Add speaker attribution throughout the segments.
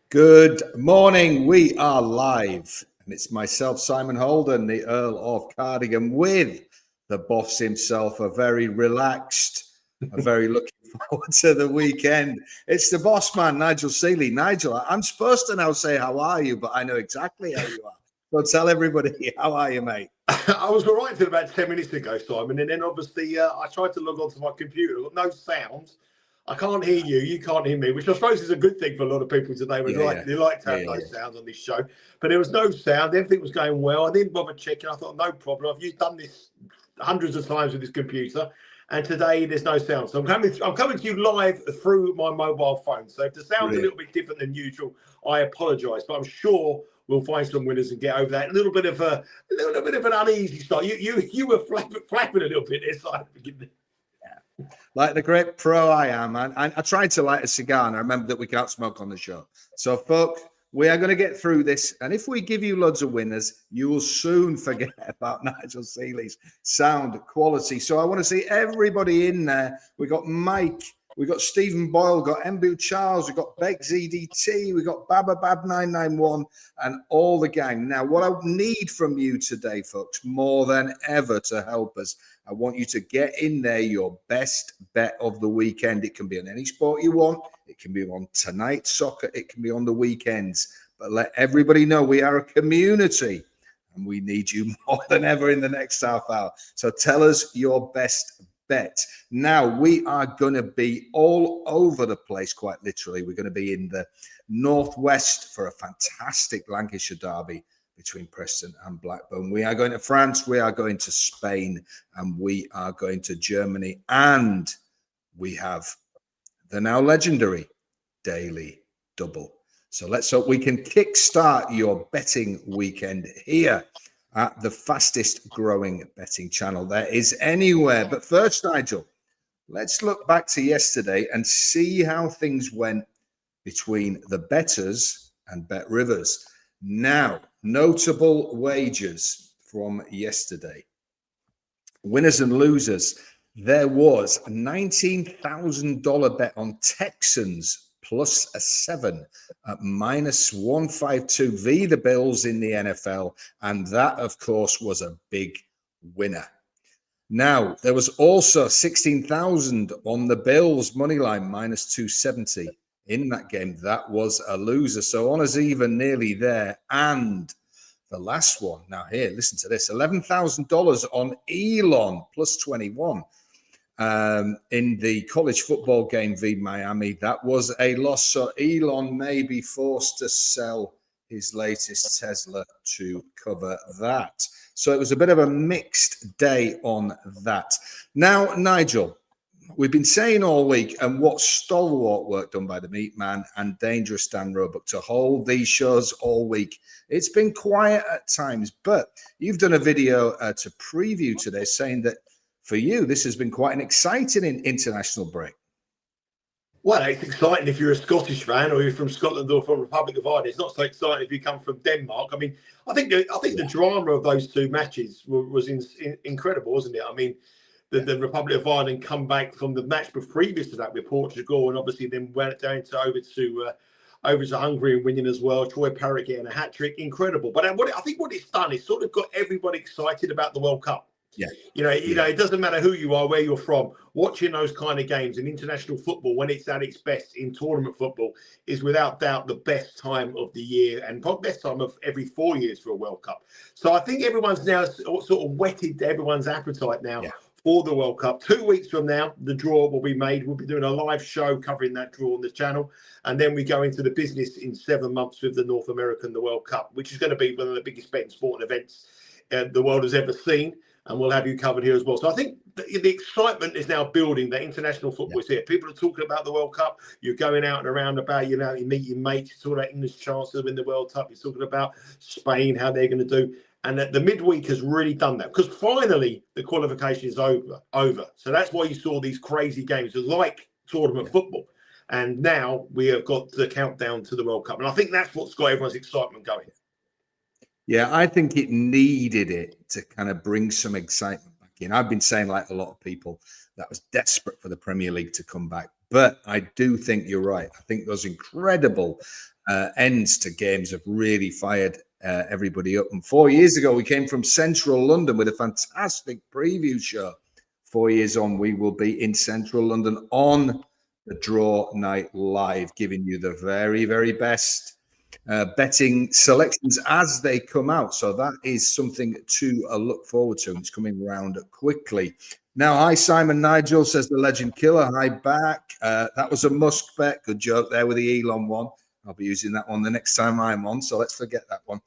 Speaker 1: Good morning. We are live, and it's myself, Simon Holden, the Earl of Cardigan, with the boss himself, a very relaxed, a very looking forward to the weekend. It's the boss man, Nigel Seeley. Nigel, I'm supposed to now say how are you, but I know exactly how you are. So tell everybody, how are you, mate?
Speaker 2: I was all right until about 10 minutes ago, Simon, and then obviously I tried to log onto my computer. I've got no sound. I can't hear you. You can't hear me, which I suppose is a good thing for a lot of people today. They like to have no sounds on this show. But there was no sound. Everything was going well. I didn't bother checking. I thought, no problem. I've done this hundreds of times with this computer. And today there's no sound. So I'm coming to you live through my mobile phone. So if the sound's a little bit different than usual, I apologise. But I'm sure we'll find some winners and get over that. A little bit of an uneasy start. You were flapping a little bit there, Simon. Forgive me.
Speaker 1: Like the great pro I am, and I tried to light a cigar, and I remember that we can't smoke on the show. So, folks, we are going to get through this, and if we give you loads of winners, you will soon forget about Nigel Seeley's sound quality. So I want to see everybody in there. We got Mike, we got Stephen Boyle, got Mbu Charles, we got Beck ZDT, we got Baba Bab 991, and all the gang. Now, what I need from you today, folks, more than ever to help us, I want you to get in there your best bet of the weekend. It can be on any sport you want. It can be on tonight's soccer. It can be on the weekends. But let everybody know we are a community and we need you more than ever in the next half hour. So tell us your best bet. Now, we are going to be all over the place, quite literally. We're going to be in the northwest for a fantastic Lancashire derby between Preston and Blackburn. We are going to France, we are going to Spain, and we are going to Germany. And we have the now legendary Daily Double. So let's hope we can kickstart your betting weekend here at the fastest growing betting channel there is anywhere. But first, Nigel, let's look back to yesterday and see how things went between the bettors and Bet Rivers. Now, notable wagers from yesterday. Winners and losers. There was a $19,000 bet on Texans plus a 7 at minus 152 v the Bills in the NFL. And that, of course, was a big winner. Now, there was also 16,000 on the Bills money line minus 270. In that game, that was a loser. So on us even nearly there. And the last one, now here, listen to this, $11,000 on Elon plus 21 in the college football game v Miami. That was a loss. So Elon may be forced to sell his latest Tesla to cover that. So it was a bit of a mixed day on that. Now, Nigel, we've been saying all week, and what stalwart work done by the Meat Man and Dangerous Dan Roebuck to hold these shows all week. It's been quiet at times, but you've done a video to preview today saying that for you, this has been quite an exciting international break.
Speaker 2: Well, it's exciting if you're a Scottish fan or you're from Scotland or from Republic of Ireland. It's not so exciting if you come from Denmark. I mean, I think the drama of those two matches was incredible, wasn't it? I mean, the Republic of Ireland come back from the match previous to that with Portugal, and obviously then went down over to Hungary and winning as well. Troy Parrott getting a hat trick, incredible. But I think what it's done is sort of got everybody excited about the World Cup.
Speaker 1: Yeah.
Speaker 2: You know, it doesn't matter who you are, where you're from. Watching those kind of games in international football, when it's at its best in tournament football, is without doubt the best time of the year and probably best time of every 4 years for a World Cup. So I think everyone's now sort of whetted everyone's appetite now for the World Cup. 2 weeks from now, the draw will be made. We'll be doing a live show covering that draw on the channel. And then we go into the business in 7 months with the North American, the World Cup, which is going to be one of the biggest betting sport events the world has ever seen. And we'll have you covered here as well. So I think the excitement is now building. The international football is here. People are talking about the World Cup. You're going out and around about, you meet your mates. You're talking about English chances in the World Cup. You're talking about Spain, how they're going to do. And the midweek has really done that because finally the qualification is over. So that's why you saw these crazy games like tournament football. And now we have got the countdown to the World Cup. And I think that's what's got everyone's excitement going.
Speaker 1: Yeah, I think it needed it to kind of bring some excitement back in. I've been saying, like a lot of people, that was desperate for the Premier League to come back. But I do think you're right. I think those incredible ends to games have really fired everybody up. And 4 years ago, we came from central London with a fantastic preview show. 4 years on, we will be in central London on the Draw Night Live, giving you the very, very best betting selections as they come out. So that is something to look forward to. It's coming around quickly. Now, hi, Simon Nigel, says the legend killer. Hi, back. That was a Musk bet. Good joke there with the Elon one. I'll be using that one the next time I'm on, so let's forget that one.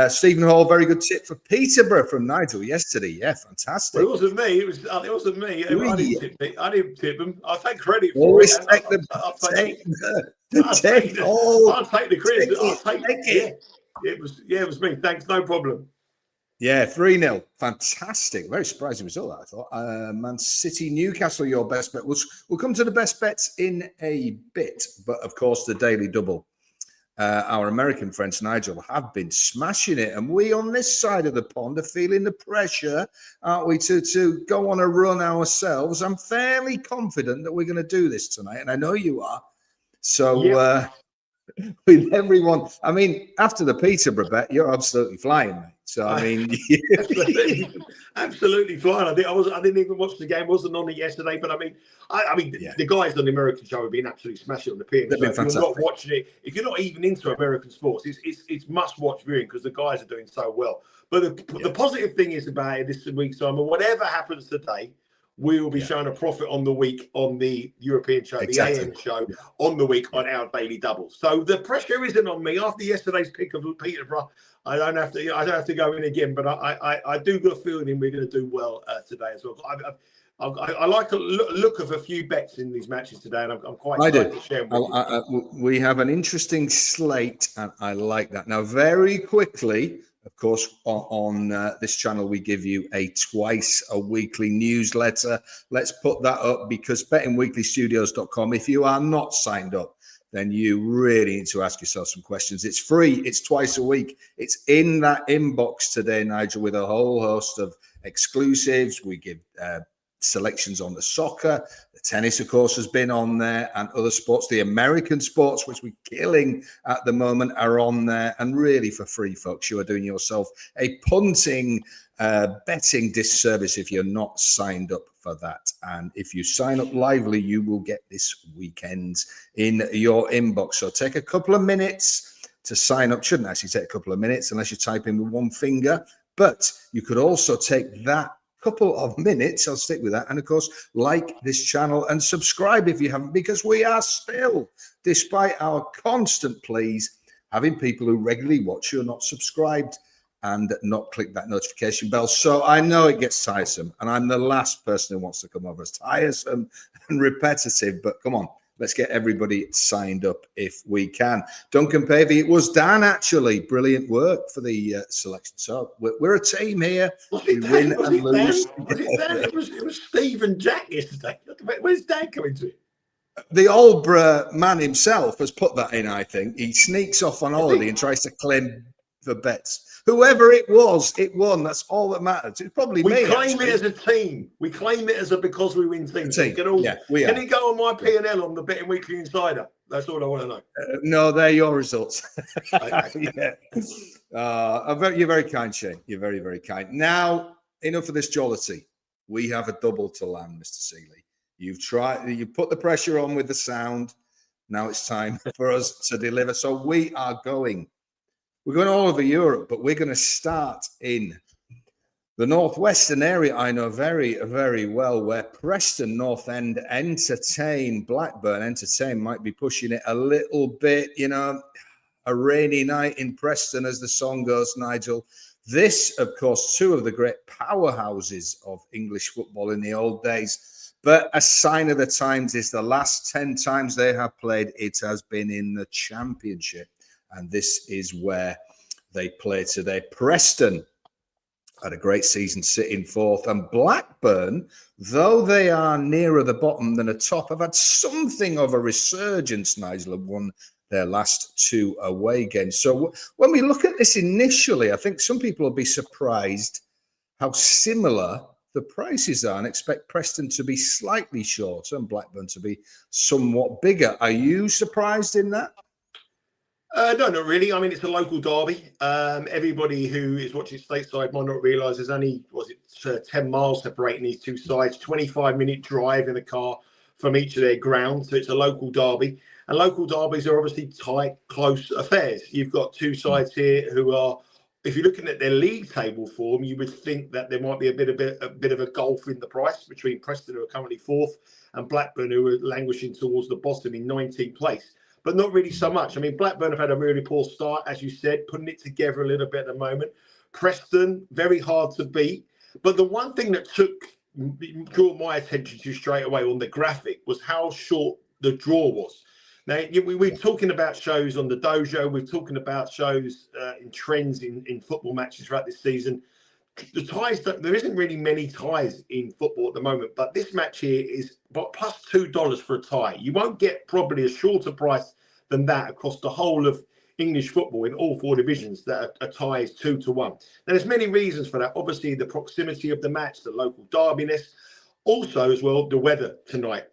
Speaker 1: Stephen Hall, very good tip for Peterborough from Nigel yesterday. Yeah, fantastic.
Speaker 2: Well, it wasn't me. It wasn't me. I didn't tip them. I'll take credit for
Speaker 1: Always
Speaker 2: it.
Speaker 1: Take
Speaker 2: I'll
Speaker 1: take
Speaker 2: take the credit.
Speaker 1: Take it.
Speaker 2: It was me. Thanks, no problem.
Speaker 1: Yeah, 3-0. Fantastic. Very surprising result, I thought. Man City, Newcastle, your best bet. We'll come to the best bets in a bit. But, of course, the Daily Double. Our American friends, Nigel, have been smashing it. And we on this side of the pond are feeling the pressure, aren't we, to go on a run ourselves. I'm fairly confident that we're going to do this tonight. And I know you are. So, with everyone, I mean, after the Peterborough bet, you're absolutely flying, mate. So I mean,
Speaker 2: absolutely flying. I didn't even watch the game. Wasn't on it yesterday, but I mean, the guys on the American show have been absolutely smashing on the PM. So if you're not watching it, if you're not even into American sports, it's must-watch viewing because the guys are doing so well. But the positive thing is about it this week, Simon. Whatever happens today, we will be showing a profit on the week on the European show, the AM show on the week on our Daily Double. So the pressure isn't on me. After yesterday's pick of Peterborough, I don't have to go in again. But I do get a feeling we're going to do well today as well. I like the look of a few bets in these matches today, and I'm quite excited to share them with you.
Speaker 1: We have an interesting slate, and I like that. Now, very quickly. Of course, on this channel, we give you a twice-a-weekly newsletter. Let's put that up because bettingweeklystudios.com, if you are not signed up, then you really need to ask yourself some questions. It's free. It's twice a week. It's in that inbox today, Nigel, with a whole host of exclusives. We give selections on the soccer. The tennis, of course, has been on there, and other sports. The American sports, which we're killing at the moment, are on there. And really, for free, folks, you are doing yourself a punting, betting disservice if you're not signed up for that. And if you sign up lively, you will get this weekend in your inbox. So take a couple of minutes to sign up. Shouldn't actually take a couple of minutes unless you type in with one finger. But you could also take that couple of minutes, I'll stick with that, and of course like this channel and subscribe if you haven't, because we are still, despite our constant pleas, having people who regularly watch who are not subscribed and not click that notification bell. So I know it gets tiresome, and I'm the last person who wants to come over as tiresome and repetitive, but come on, let's get everybody signed up if we can. Duncan Pavey, it was Dan, actually. Brilliant work for the selection. So we're a team here. We win and lose.
Speaker 2: It was Steve and Jack yesterday. Where's Dan coming to?
Speaker 1: The Aldborough man himself has put that in, I think. He sneaks off on holiday and tries to claim the bets. Whoever it was, it won. That's all that matters. It's probably me.
Speaker 2: We claim it as a team. We claim it as a because we win team. Can it go on my P&L on the Betting Weekly Insider? That's all I want to know.
Speaker 1: No, they're your results. You're very kind, Shane. You're very, very kind. Now, enough of this jollity. We have a double to land, Mr. Seeley. You put the pressure on with the sound. Now it's time for us to deliver. So we're going all over Europe, but we're going to start in the northwestern area. I know very, very well, where Preston North End Blackburn Entertain might be pushing it a little bit, a rainy night in Preston, as the song goes, Nigel. This, of course, two of the great powerhouses of English football in the old days. But a sign of the times is the last 10 times they have played, it has been in the Championship. And this is where they play today. Preston had a great season sitting fourth. And Blackburn, though they are nearer the bottom than the top, have had something of a resurgence, Nigel, and won their last 2 away games. So when we look at this initially, I think some people will be surprised how similar the prices are and expect Preston to be slightly shorter and Blackburn to be somewhat bigger. Are you surprised in that?
Speaker 2: No, not really. I mean, it's a local derby. Everybody who is watching stateside might not realise there's only, 10 miles separating these two sides, 25-minute drive in a car from each of their grounds. So it's a local derby. And local derbies are obviously tight, close affairs. You've got two sides here who are, if you're looking at their league table form, you would think that there might be a bit of a gulf in the price between Preston, who are currently fourth, and Blackburn, who are languishing towards the bottom in 19th place. But not really so much. I mean, Blackburn have had a really poor start, as you said, putting it together a little bit at the moment. Preston, very hard to beat. But the one thing that drew my attention to straight away on the graphic was how short the draw was. Now, we're talking about shows on the dojo. We're talking about shows in trends in football matches throughout this season. The ties, there isn't really many ties in football at the moment, but this match here is about plus $2 for a tie. You won't get probably a shorter price than that across the whole of English football in all 4 divisions, that a tie is 2-1. Now, there's many reasons for that. Obviously, the proximity of the match, the local derbiness. Also, as well, the weather tonight.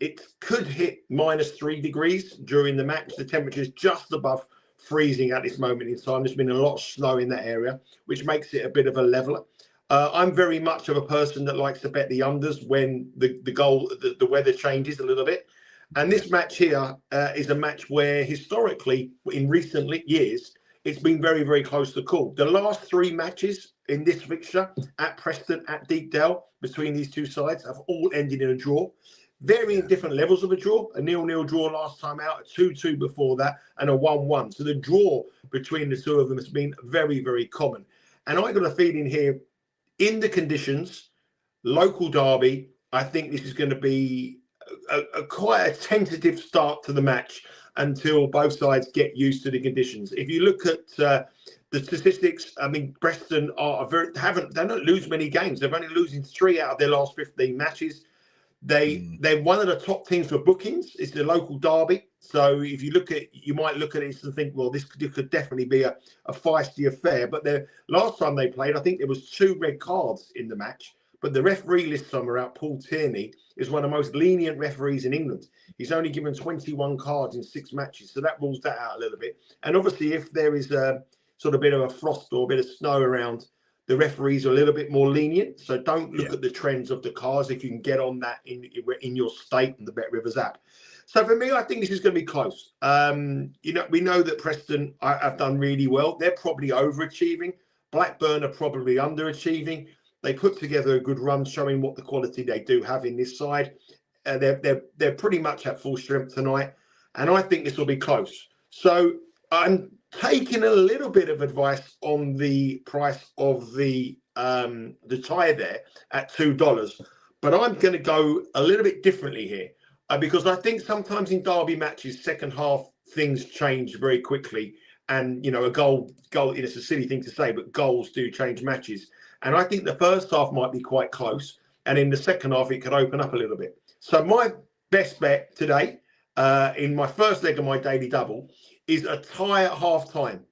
Speaker 2: It could hit -3 degrees during the match. The temperature is just above freezing at this moment in time. There's been a lot of snow in that area, which makes it a bit of a leveler. I'm very much of a person that likes to bet the unders when the weather changes a little bit. And this match here is a match where historically, in recent years, it's been very, very close to call. The last 3 matches in this fixture, at Preston, at Deepdale, between these two sides, have all ended in a draw. Varying different levels of a draw. A 0-0 draw last time out, a 2-2 before that, and a 1-1. So the draw between the two of them has been very, very common. And I got a feeling here, in the conditions, local derby, I think this is going to be quite a tentative start to the match until both sides get used to the conditions. If you look at the statistics, I mean, Preston they don't lose many games. They're only losing 3 out of their last 15 matches. They're one of the top teams for bookings. It's the local derby. So if you might look at it and think, well, this could definitely be a feisty affair. But the last time they played, I think there was 2 red cards in the match. But the referee this summer out, Paul Tierney, is one of the most lenient referees in England. He's only given 21 cards in 6 matches. So that rules that out a little bit. And obviously, if there is a sort of bit of a frost or a bit of snow around, the referees are a little bit more lenient. So don't look at the trends of the cards if you can get on that in your state and the Bet Rivers app. So for me, I think this is going to be close. We know that Preston have done really well. They're probably overachieving. Blackburn are probably underachieving. They put together a good run showing what the quality they do have in this side. They're pretty much at full strength tonight. And I think this will be close. So I'm taking a little bit of advice on the price of the tie there at $2. But I'm going to go a little bit differently here because I think sometimes in derby matches, second half, things change very quickly. And, a goal, it's a silly thing to say, but goals do change matches. And I think the first half might be quite close. And in the second half, it could open up a little bit. So my best bet today, in my first leg of my daily double, is a tie at half-time.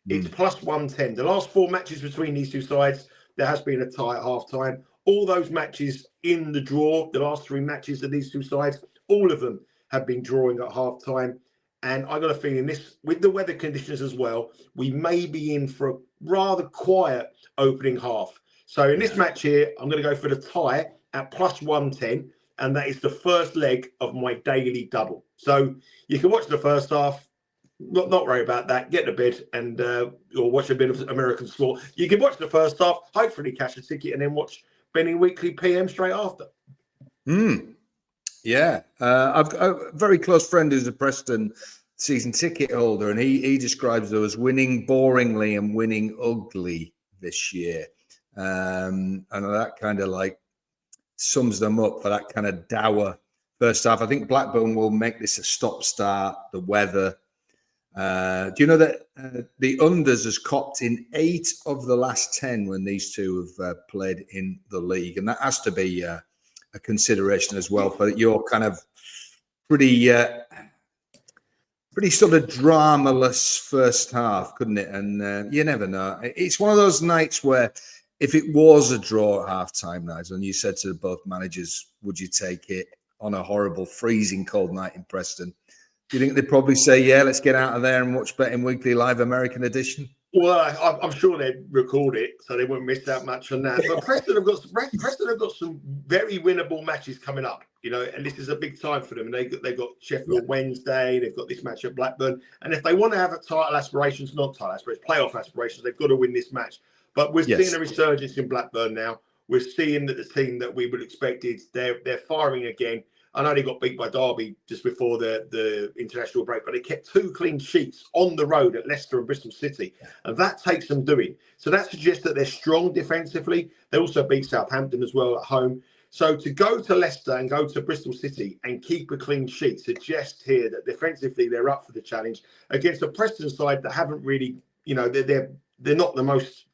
Speaker 2: It's plus 110. The last 4 matches between these two sides, there has been a tie at half-time. All those matches in the draw, the last 3 matches of these two sides, all of them have been drawing at half-time. And I got a feeling this, with the weather conditions as well, we may be in for a rather quiet opening half. So in this match here, I'm going to go for the tie at plus 110. And that is the first leg of my daily double. So you can watch the first half, not worry about that. Get to bed and or watch a bit of American sport. You can watch the first half, hopefully cash a ticket, and then watch Benny Weekly PM straight after.
Speaker 1: Yeah, I've got a very close friend who's a Preston season ticket holder, and he describes them as winning boringly and winning ugly this year. And that kind of like sums them up for that kind of dour first half. I think Blackburn will make this a stop-start. The weather. Do you know that the unders has copped in 8 of the last 10 when these two have played in the league, and that has to be a consideration as well for your kind of pretty sort of dramaless first half, couldn't it? And you never know. It's one of those nights where if it was a draw at half-time, Nigel, and you said to both managers, would you take it on a horrible, freezing cold night in Preston? Do you think they'd probably say, yeah, let's get out of there and watch Betting Weekly Live American Edition?
Speaker 2: Well, I'm sure they'd record it, so they wouldn't miss that much on that. But Preston have got some very winnable matches coming up, you know, and this is a big time for them. And they've got Sheffield Wednesday, they've got this match at Blackburn, and if they want to have a title aspirations, not title aspirations, playoff aspirations, they've got to win this match. But we're seeing a resurgence in Blackburn now. We're seeing that the team that we would expect is they're firing again. I know they got beat by Derby just before the international break, but they kept 2 clean sheets on the road at Leicester and Bristol City. And that takes some doing. So that suggests that they're strong defensively. They also beat Southampton as well at home. So to go to Leicester and go to Bristol City and keep a clean sheet suggests here that defensively they're up for the challenge against a Preston side that haven't really, you know, they're not the most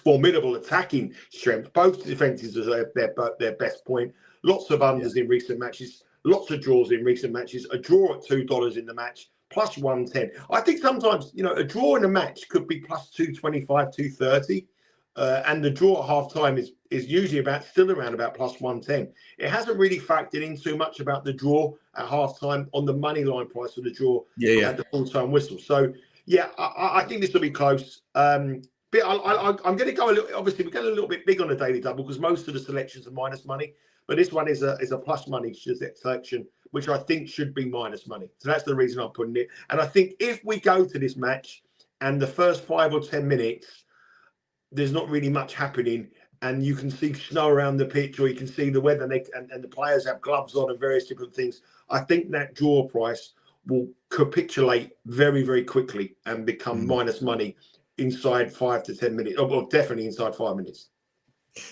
Speaker 2: formidable attacking strength. Both defenses are their best point. Lots of unders in recent matches, lots of draws in recent matches. A draw at $2 in the match, plus 110. I think sometimes, you know, a draw in a match could be plus 225, 230. And the draw at half time is usually still around about plus 110. It hasn't really factored in too much about the draw at half time on the money line price for the draw at the full time whistle. So, yeah, I think this will be close. But I'm going to go a little. Obviously, we're going a little bit big on the daily double because most of the selections are minus money. But this one is a plus money selection, which I think should be minus money. So that's the reason I'm putting it. And I think if we go to this match and the first 5 or 10 minutes, there's not really much happening, and you can see snow around the pitch, or you can see the weather, and the players have gloves on and various different things, I think that draw price will capitulate very, very quickly and become minus money inside 5 to 10 minutes, or definitely inside 5 minutes.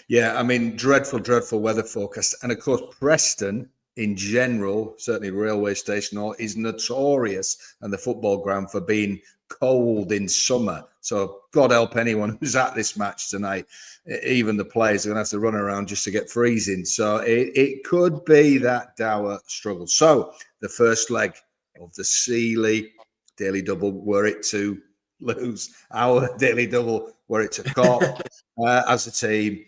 Speaker 1: Yeah, I mean, dreadful weather forecast. And of course, Preston in general, certainly railway station, is notorious and the football ground for being cold in summer. So God help anyone who's at this match tonight. Even the players are going to have to run around just to get freezing. So it could be that dour struggle. So the first leg of the Seeley daily double, were it to lose, our daily double, were it to cop as a team,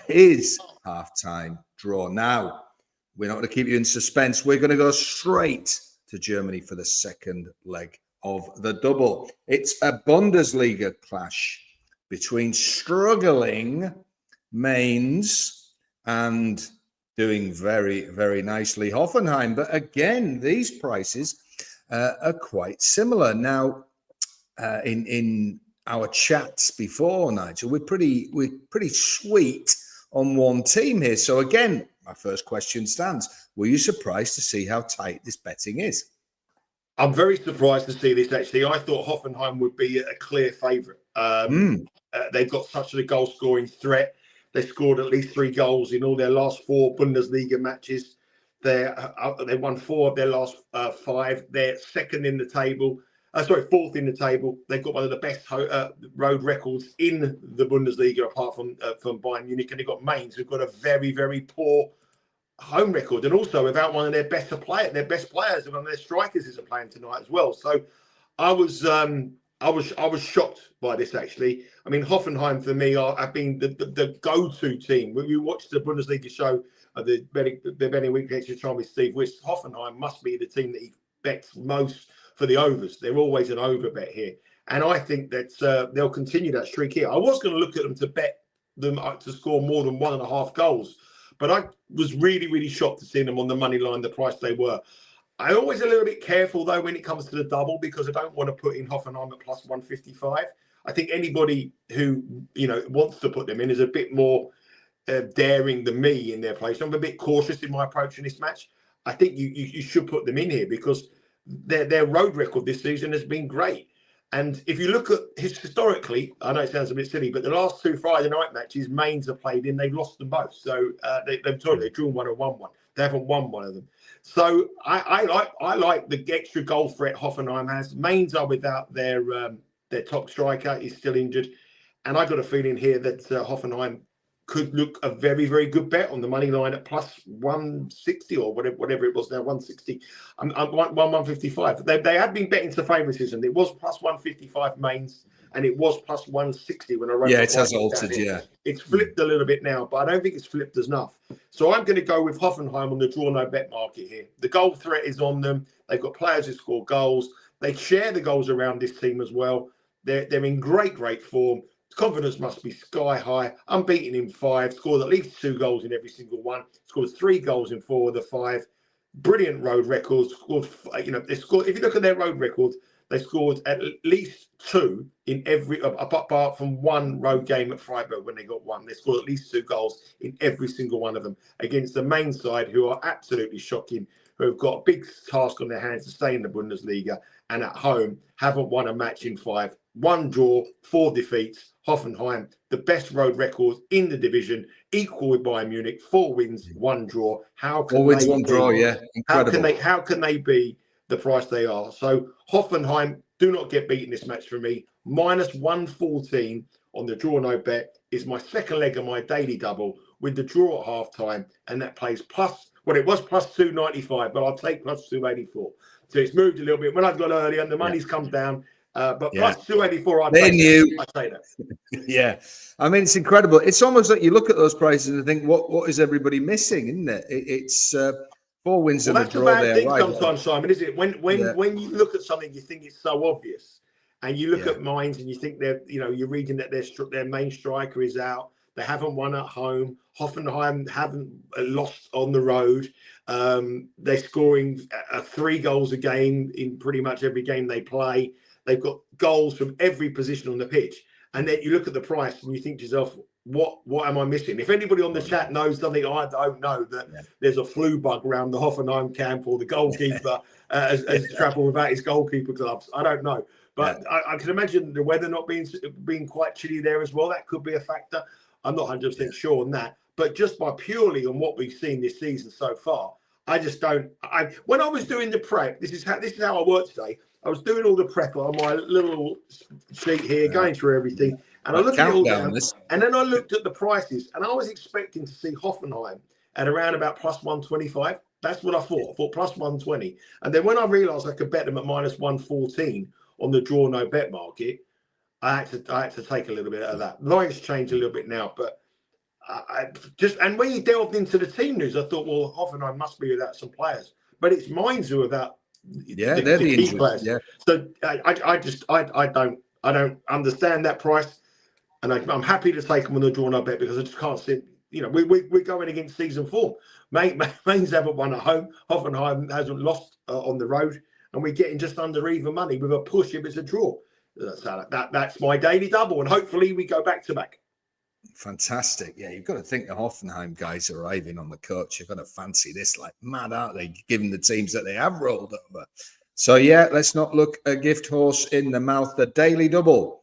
Speaker 1: is half-time draw. Now, we're not going to keep you in suspense. We're going to go straight to Germany for the second leg of the double. It's a Bundesliga clash between struggling Mainz and doing very, very nicely Hoffenheim. But again, these prices are quite similar. Now, in our chats before, Nigel, we're pretty sweet on one team here. So again, my first question stands. Were you surprised to see how tight this betting is?
Speaker 2: I'm very surprised to see this, actually. I thought Hoffenheim would be a clear favourite. They've got such a goal-scoring threat. They scored at least 3 goals in all their last 4 Bundesliga matches. They won 4 of their last 5. They're second in the table. Fourth in the table. They've got one of the best road records in the Bundesliga, apart from Bayern Munich. And they've got Mainz, who've got a very, very poor home record, and also without one of their best players, and one of their strikers isn't playing tonight as well. So I was shocked by this, actually. I mean, Hoffenheim for me have been the go-to team. When you watch the Bundesliga show, the Betting Weekly Extra Time with Steve Wist, Hoffenheim must be the team that he bets most for the overs. They're always an over bet here, and I think that they'll continue that streak here. I was going to look at them to bet them to score more than 1.5 goals. But I was really, really shocked to see them on the money line, the price they were. I'm always a little bit careful, though, when it comes to the double, because I don't want to put in Hoffenheim at plus 155. I think anybody who, wants to put them in is a bit more daring than me in their place. I'm a bit cautious in my approach in this match. I think you should put them in here because their road record this season has been great. And if you look at historically, I know it sounds a bit silly, but the last 2 Friday night matches Mainz have played in, they've lost them both. So they've drawn one or won one. They haven't won one of them. So I like the extra goal threat Hoffenheim has. Mainz are without their top striker, is still injured. And I got a feeling here that Hoffenheim could look a very, very good bet on the money line at plus 160 or whatever it was now, 160, 155. They have been betting to favouritism. It was plus 155 Mainz, and it was plus 160 when I wrote.
Speaker 1: Yeah, it has altered. Yeah,
Speaker 2: it's flipped a little bit now, but I don't think it's flipped enough. So I'm going to go with Hoffenheim on the draw no bet market here. The goal threat is on them. They've got players who score goals. They share the goals around this team as well. They're in great form. Confidence must be sky high. Unbeaten in 5. Scored at least 2 goals in every single one. Scored 3 goals in 4 of the 5. Brilliant road records. They scored. If you look at their road records, they scored at least 2 in every, apart from 1 road game at Freiburg when they got 1. They scored at least 2 goals in every single one of them against the main side, who are absolutely shocking, who have got a big task on their hands to stay in the Bundesliga, and at home haven't won a match in 5. 1 draw, 4 defeats. Hoffenheim, the best road record in the division, equal with Bayern Munich, 4 wins, 1 draw. How can
Speaker 1: 4 wins, 1 draw? Yeah, incredible.
Speaker 2: How can they be the price they are? So Hoffenheim do not get beaten this match for me. Minus 114 on the draw no bet is my second leg of my daily double with the draw at half time, and that plays plus. Well, it was plus 295, but I'll take plus 284. So it's moved a little bit. When I've got earlier, and the money's come down. But plus 284, I'd say that.
Speaker 1: Yeah. I mean, it's incredible. It's almost like you look at those prices and think, what is everybody missing, isn't it? It's 4 wins and a draw there.
Speaker 2: That's a bad thing sometimes, Simon, is it? When you look at something, you think it's so obvious. And you look at Mainz and you think you're reading that their main striker is out. They haven't won at home. Hoffenheim haven't lost on the road. They're scoring 3 goals a game in pretty much every game they play. They've got goals from every position on the pitch. And then you look at the price and you think to yourself, what am I missing? If anybody on the chat knows something I don't know, that there's a flu bug around the Hoffenheim camp, or the goalkeeper has travelled without his goalkeeper gloves, I don't know. But I can imagine the weather not being quite chilly there as well. That could be a factor. I'm not 100% sure on that. But just by purely on what we've seen this season so far, I just don't. When I was doing the prep, this is how I worked today. I was doing all the prep on my little sheet here, going through everything, and I looked at it all down, and then I looked at the prices, and I was expecting to see Hoffenheim at around about plus 125. That's what I thought. I thought plus 120, and then when I realised I could bet them at minus 114 on the draw no bet market, I had to take a little bit of that. Lines changed a little bit now, but and when you delved into the team news, I thought, well, Hoffenheim must be without some players, but it's Mainz who are without.
Speaker 1: They're the key players. Yeah.
Speaker 2: So I don't understand that price, and I'm happy to take them on the draw no bet because I just can't see. We're going against season form. Mainz haven't won at home. Hoffenheim hasn't lost on the road, and we're getting just under even money with a push if it's a draw. So that's my daily double, and hopefully we go back to back.
Speaker 1: Fantastic. Yeah, you've got to think the Hoffenheim guys arriving on the coach. You've got to fancy this like mad, aren't they, given the teams that they have rolled over. So, yeah, let's not look a gift horse in the mouth. The daily double.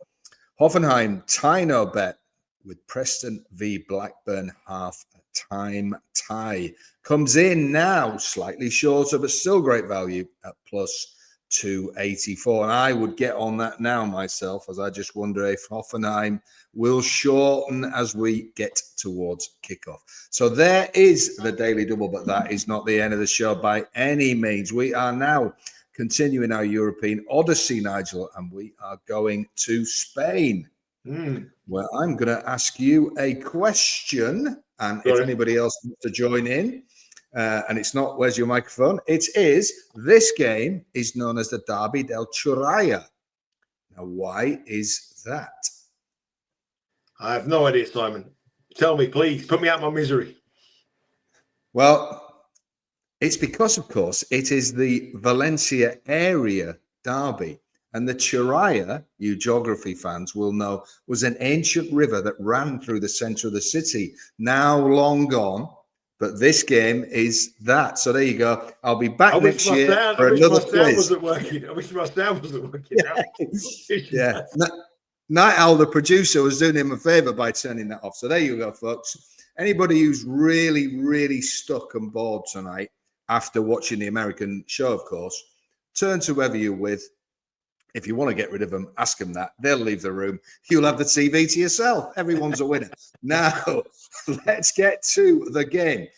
Speaker 1: Hoffenheim, Tino bet with Preston v Blackburn half-time tie. Comes in now, slightly shorter, but still great value at plus 284. And I would get on that now myself, as I just wonder if Hoffenheim will shorten as we get towards kickoff. So there is the daily double, but that is not the end of the show by any means. We are now continuing our European Odyssey, Nigel, and we are going to Spain, where I'm going to ask you a question. And if anybody else wants to join in, and it's not, where's your microphone? It is, this game is known as the Derby del Churaya. Now, why is that?
Speaker 2: I have no idea, Simon. Tell me, please. Put me out of my misery.
Speaker 1: Well, it's because, of course, it is the Valencia area derby. And the Chiraya, you geography fans will know, was an ancient river that ran through the center of the city, now long gone. But this game is that. So there you go. I'll be back next year for another quiz.
Speaker 2: I wish my sound wasn't working.
Speaker 1: Yeah. Nigel, the producer, was doing him a favor by turning that off. So there you go, folks. Anybody who's really, really stuck and bored tonight after watching the American show, of course, turn to whoever you're with. If you want to get rid of them, ask them that. They'll leave the room. You'll have the TV to yourself. Everyone's a winner. Now, let's get to the game.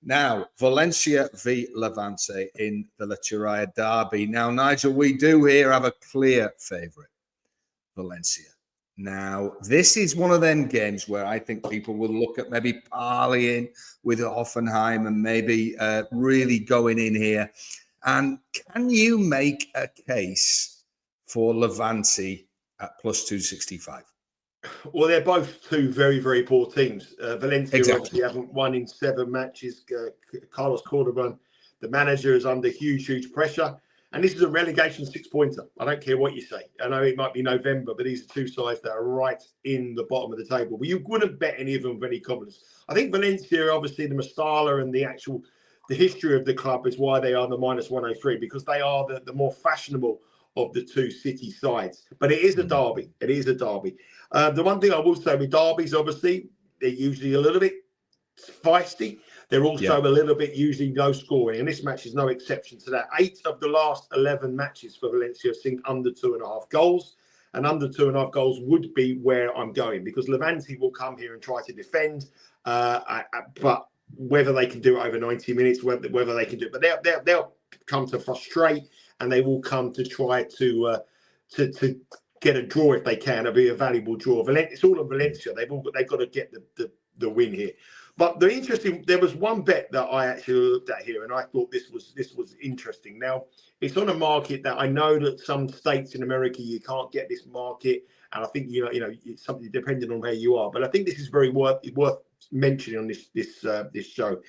Speaker 1: Now, Valencia v Levante in the La Chiraya derby. Now, Nigel, we do here have a clear favourite, Valencia. Now, this is one of them games where I think people will look at maybe parleying with Hoffenheim and maybe really going in here. And can you make a case for Levante at plus 265?
Speaker 2: Well, they're both two very, very poor teams. Valencia obviously haven't won in 7 matches. Carlos Cordoban, the manager, is under huge, huge pressure. And this is a relegation 6-pointer. I don't care what you say. I know it might be November, but these are two sides that are right in the bottom of the table. But you wouldn't bet any of them with any confidence. I think Valencia, obviously, the Mestalla and the history of the club is why they are the minus 103, because they are the more fashionable of the two city sides. But it is a derby. It is a derby. The one thing I will say with derbies, obviously, they're usually a little bit feisty. They're also a little bit usually low scoring. And this match is no exception to that. 8 of the last 11 matches for Valencia have seen under 2.5 goals. And under 2.5 goals would be where I'm going, because Levante will come here and try to defend. But whether they can do it over 90 minutes, whether they can do it, but they'll come to frustrate, and they will come to try to get a draw if they can. It'll be a valuable draw. It's all on Valencia. They've got to get the win here. But there was one bet that I actually looked at here, and I thought this was interesting. Now, it's on a market that I know that some states in America you can't get this market, and I think you know it's something depending on where you are. But I think this is very worth mentioning on this show.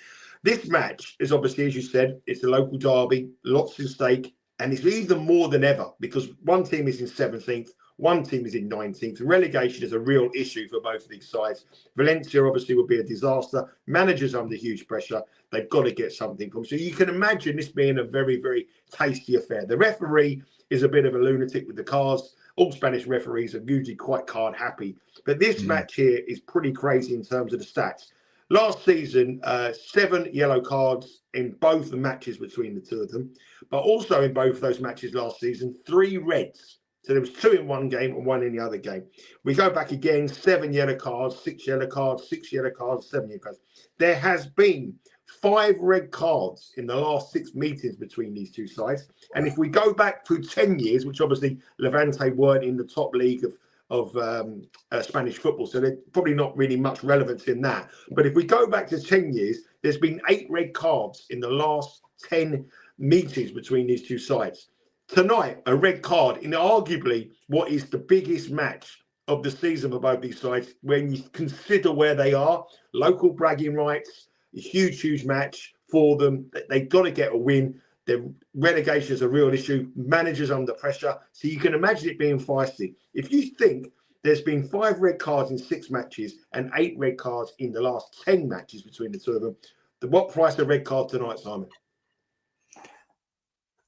Speaker 2: This match is obviously, as you said, it's a local derby, lots at stake, and it's even more than ever because one team is in 17th, one team is in 19th. Relegation is a real issue for both of these sides. Valencia obviously would be a disaster. Managers under huge pressure. They've got to get something from. So you can imagine this being a very, very tasty affair. The referee is a bit of a lunatic with the cards. All Spanish referees are usually quite card happy. But this match here is pretty crazy in terms of the stats. Last season, 7 yellow cards in both the matches between the two of them. But also in both of those matches last season, 3 reds. So there was 2 in one game and 1 in the other game. We go back again, 7 yellow cards, 6 yellow cards, 6 yellow cards, 7 yellow cards. There has been 5 red cards in the last 6 meetings between these two sides. And if we go back to 10 years, which obviously Levante weren't in the top league of Spanish football, so there's probably not really much relevance in that. But if we go back to 10 years, there's been 8 red cards in the last 10 meetings between these two sides. Tonight, a red card in arguably what is the biggest match of the season for both these sides, when you consider where they are, local bragging rights, a huge, huge match for them. They've got to get a win. Their relegation is a real issue. Managers under pressure. So you can imagine it being feisty. If you think there's been 5 red cards in 6 matches and 8 red cards in the last 10 matches between the two of them, what price a red card tonight, Simon?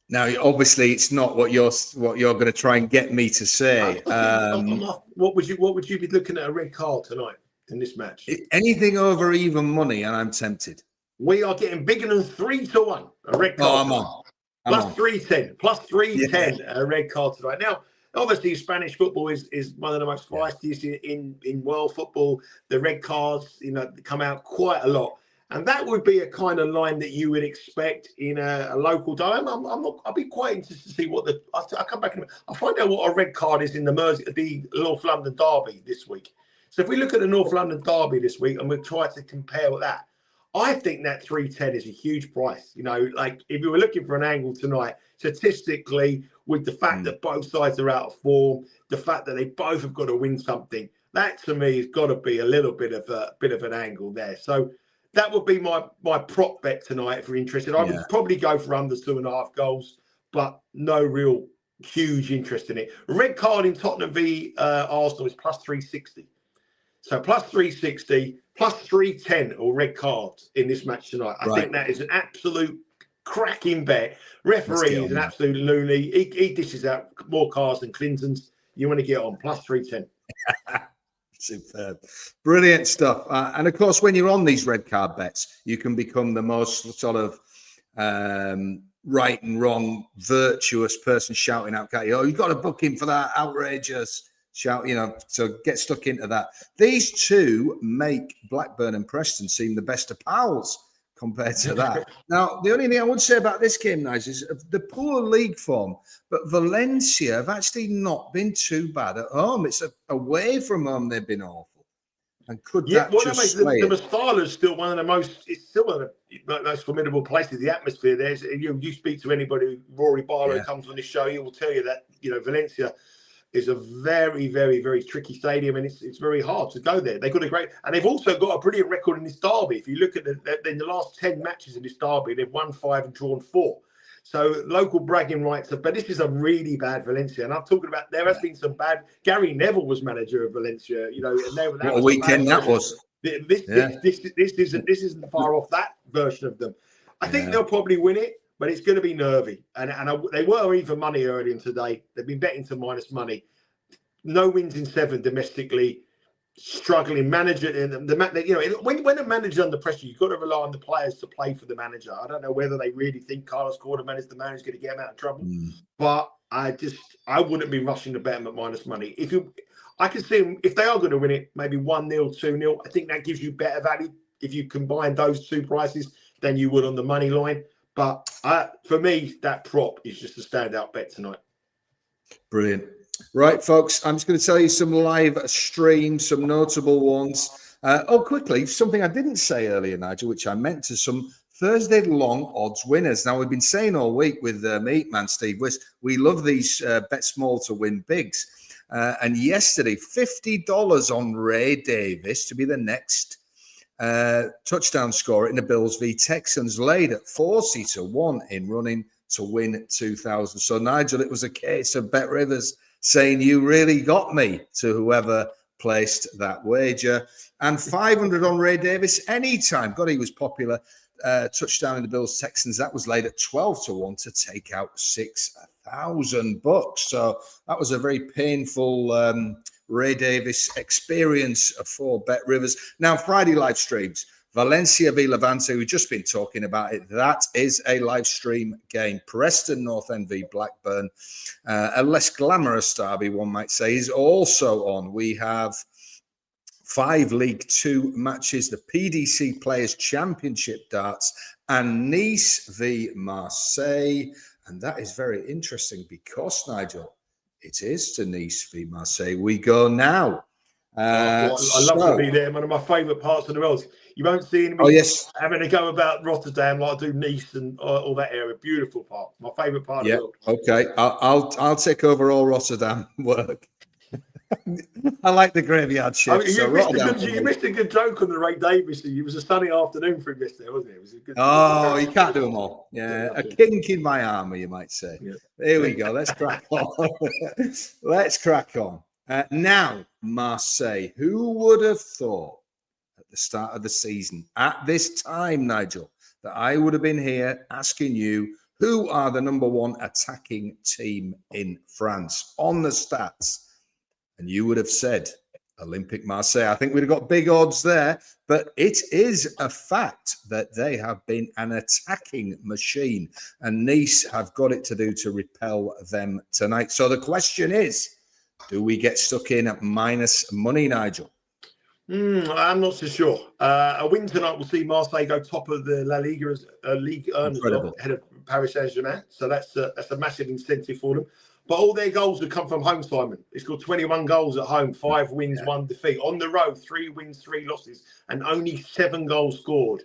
Speaker 1: Now, obviously, it's not what you're going to try and get me to say.
Speaker 2: What would you be looking at a red card tonight in this match?
Speaker 1: Anything over even money, and I'm tempted.
Speaker 2: We are getting bigger than 3-1 a red card. Plus 310, plus 310 a red card tonight. Now, obviously, Spanish football is one of the most feistiest in world football. The red cards, come out quite a lot. And that would be a kind of line that you would expect in a local derby. I'll be quite interested to see I'll come back and I'll find out what a red card is in the North London derby this week. So if we look at the North London derby this week and we try to compare with that, I think that 310 is a huge price. Like if you were looking for an angle tonight, statistically, with the fact that both sides are out of form, the fact that they both have got to win something, That to me has got to be a little bit of an angle there. So that would be my prop bet tonight if you're interested. I would probably go for under 2.5 goals, but no real huge interest in it. Red card in Tottenham v Arsenal is plus 360. So plus 360, plus 310 or red cards in this match tonight. I think that is an absolute cracking bet. Referee is an absolute loony. He dishes out more cards than Clinton's. You want to get on plus 310.
Speaker 1: Superb. Brilliant stuff. And of course, when you're on these red card bets, you can become the most sort of right and wrong, virtuous person shouting out, oh, you've got to book him for that outrageous shout, so get stuck into that. These two make Blackburn and Preston seem the best of pals compared to that. Now, the only thing I would say about this game, Nigel, is the poor league form, but Valencia have actually not been too bad at home. It's away from home they've been awful. And could that just sway
Speaker 2: the Mastala is still one of the most, it's still one of the most formidable places. The atmosphere there, you speak to anybody, Rory Barlow comes on this show, he will tell you that, Valencia is a very, very, very tricky stadium, and it's very hard to go there. They've got and they've also got a brilliant record in this derby. If you look at in the last 10 matches in this derby, they've won 5 and drawn 4. So local bragging rights, but this is a really bad Valencia. And I'm talking about, there has been some bad, Gary Neville was manager of Valencia, and
Speaker 1: what a weekend that was.
Speaker 2: This isn't far off that version of them. I think they'll probably win it, but it's going to be nervy. And they were even money earlier today. They've been betting to minus money. No wins in 7 domestically. Struggling manager. When a manager's under pressure, you've got to rely on the players to play for the manager. I don't know whether they really think Carlos Quarterman is the man who's going to get them out of trouble. But I wouldn't be rushing to bet them at minus money. I can see them, if they are going to win it, maybe 1-0, 2-0. I think that gives you better value if you combine those two prices than you would on the money line. But for me, that prop is just a standout bet tonight.
Speaker 1: Brilliant. Right, folks, I'm just going to tell you some live streams, some notable ones. Quickly, something I didn't say earlier, Nigel, which I meant to, some Thursday long odds winners. Now, we've been saying all week with Meat Man, Steve Wiss, we love these bet small to win bigs. And yesterday, $50 on Ray Davis to be the next touchdown scorer in the Bills v Texans, laid at 40-1 in running to win 2,000. So, Nigel, it was a case of Bet Rivers saying you really got me to whoever placed that wager. And 500 on Ray Davis anytime. God, he was popular. Touchdown in the Bills Texans, that was laid at 12-1 to take out $6,000. So that was a very painful Ray Davis experience for Bet Rivers. Now, Friday live streams. Valencia v Levante, we've just been talking about it. That is a live stream game. Preston North End v Blackburn, a less glamorous derby, one might say, is also on. We have 5 League 2 matches, the PDC Players Championship darts, and Nice v Marseille. And that is very interesting because, Nigel, it is to Nice v Marseille we go now.
Speaker 2: I love to be there. One of my favourite parts of the world. You won't see me having to go about Rotterdam like I do Nice and all that area. Beautiful part. My favourite part of the world.
Speaker 1: Okay. I'll take over all Rotterdam work. I like the graveyard shift.
Speaker 2: You missed a good joke on the Ray Davis. It was a sunny afternoon for him yesterday, wasn't it? It was a good.
Speaker 1: You can't do them all. Yeah, a kink in my armour, you might say. Yeah. There we go. Let's crack on. Let's crack on. Now, Marseille. Who would have thought at the start of the season, at this time, Nigel, that I would have been here asking you who are the number 1 attacking team in France on the stats? And you would have said Olympique Marseille. I think we'd have got big odds there, but it is a fact that they have been an attacking machine, and Nice have got it to do to repel them tonight. So the question is, do we get stuck in at minus money, Nigel?
Speaker 2: I'm not so sure. A win tonight will see Marseille go top of the La Liga as league earners ahead of Paris Saint-Germain. So that's a massive incentive for them. But all their goals have come from home, Simon. They scored 21 goals at home, 5 wins, 1 defeat. On the road, 3 wins, 3 losses, and only 7 goals scored,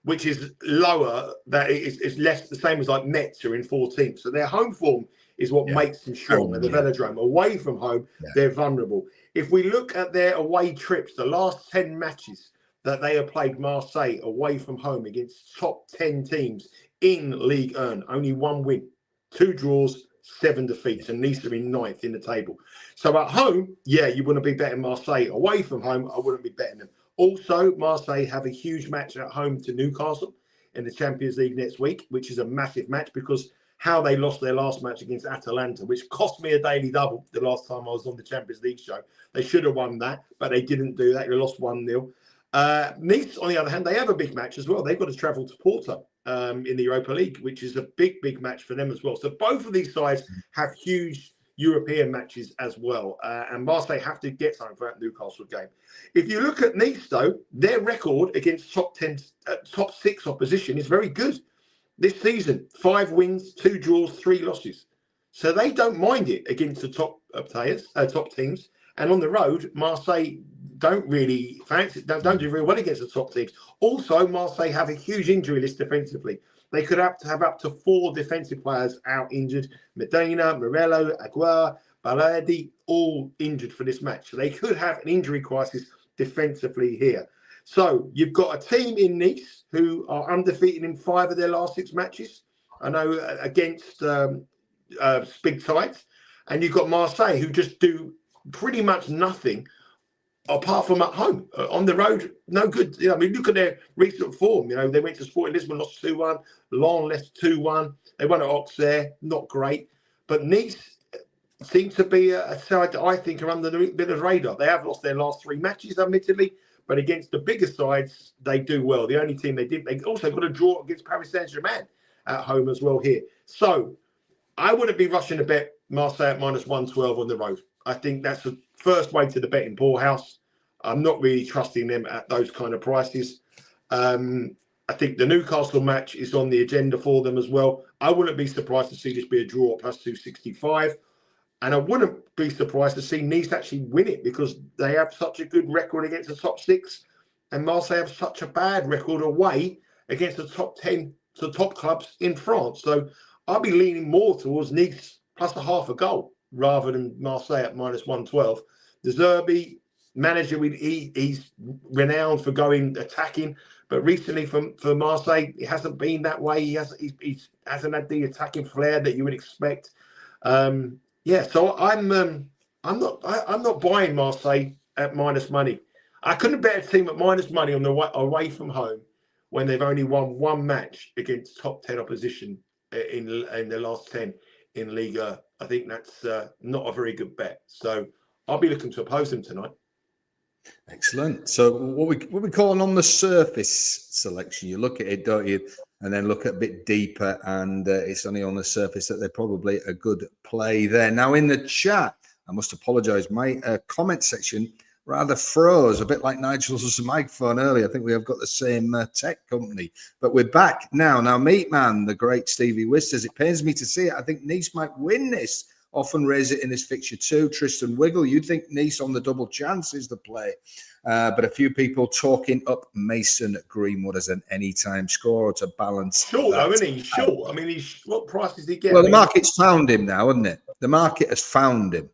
Speaker 2: which is lower. That is less, the same as like Metz are in 14th. So their home form is what makes them strong. And the Velodrome, away from home, they're vulnerable. If we look at their away trips, the last 10 matches that they have played Marseille away from home against top 10 teams in Ligue 1, only 1 win, 2 draws, 7 defeats, and Nice are in 9th in the table. So at home, yeah, you wouldn't be betting Marseille. Away from home, I wouldn't be betting them. Also, Marseille have a huge match at home to Newcastle in the Champions League next week, which is a massive match because how they lost their last match against Atalanta, which cost me a daily double the last time I was on the Champions League show. They should have won that, but they didn't do that. They lost 1-0. Nice, on the other hand, they have a big match as well. They've got to travel to Porto in the Europa League, which is a big match for them as well. So both of these sides have huge European matches as well. And Marseille have to get something for that Newcastle game. If you look at Nice, though, their record against top 6 opposition is very good. This season, 5 wins, 2 draws, 3 losses. So they don't mind it against the top teams. And on the road, Marseille don't really fancy, don't do very well against the top teams. Also, Marseille have a huge injury list defensively. They could have up to 4 defensive players out injured. Medina, Morello, Aguirre, Baladi, all injured for this match. So they could have an injury crisis defensively here. So you've got a team in Nice who are undefeated in 5 of their last 6 matches. I know against big sides. And you've got Marseille who just do pretty much nothing apart from at home. On the road, no good. You know, I mean, look at their recent form. You know, they went to Sporting Lisbon, lost 2-1. Lens lost 2-1. They won at Auxerre, not great. But Nice seems to be a side that I think are under the bit of radar. They have lost their last 3 matches, admittedly, but against the bigger sides, they do well. The only team they also got a draw against Paris Saint-Germain at home as well here. So I wouldn't be rushing to bet Marseille at -112 on the road. I think that's the first way to the betting poorhouse. I'm not really trusting them at those kind of prices. I think the Newcastle match is on the agenda for them as well. I wouldn't be surprised to see this be a draw at +265. And I wouldn't be surprised to see Nice actually win it because they have such a good record against the top 6 and Marseille have such a bad record away against the top 10 to top clubs in France. So I'll be leaning more towards Nice +0.5 goal rather than Marseille at -112. De Zerbi, manager, he's renowned for going attacking, but recently for Marseille, it hasn't been that way. He hasn't had the attacking flair that you would expect. So I'm not buying Marseille at minus money. I couldn't bet a team at minus money on the away from home when they've only won 1 match against top 10 opposition in the last 10 in Liga. I think that's not a very good bet. So I'll be looking to oppose them tonight.
Speaker 1: Excellent. So what we call an on the surface selection. You look at it, don't you? And then look a bit deeper, and it's only on the surface that they're probably a good play there. Now, in the chat, I must apologise. My comment section rather froze, a bit like Nigel's microphone earlier. I think we have got the same tech company. But we're back now. Now, Meatman, the great Stevie Wiss, says, it pains me to see it. I think Nice might win this. Often raise it in this fixture too. Tristan Wiggle, you'd think Nice on the double chance is the play. But a few people talking up Mason Greenwood as an anytime scorer to balance.
Speaker 2: Sure, though, isn't he? Sure. I mean, what price does he get?
Speaker 1: Well, the market's found him now, hasn't it? The market has found him.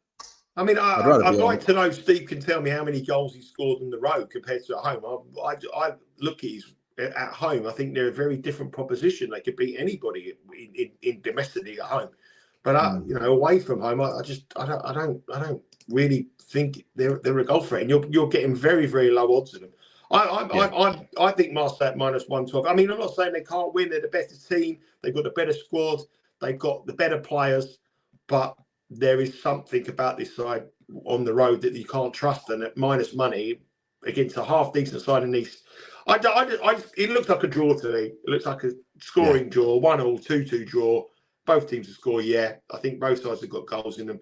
Speaker 2: I mean, I'd like to know, Steve can tell me how many goals he scored on the road compared to at home. I look at home. I think they're a very different proposition. They could beat anybody in domestically at home. But away from home, I don't really think they're a goal threat, and you're getting very, very low odds of them. I think Marseille at -112. I mean, I'm not saying they can't win. They're the better team. They've got the better squad. They've got the better players. But there is something about this side on the road that you can't trust. And at minus money against a half decent side in Nice, it looks like a draw to me. It looks like a scoring draw, 1-1, 2-2 draw. Both teams to score, I think both sides have got goals in them.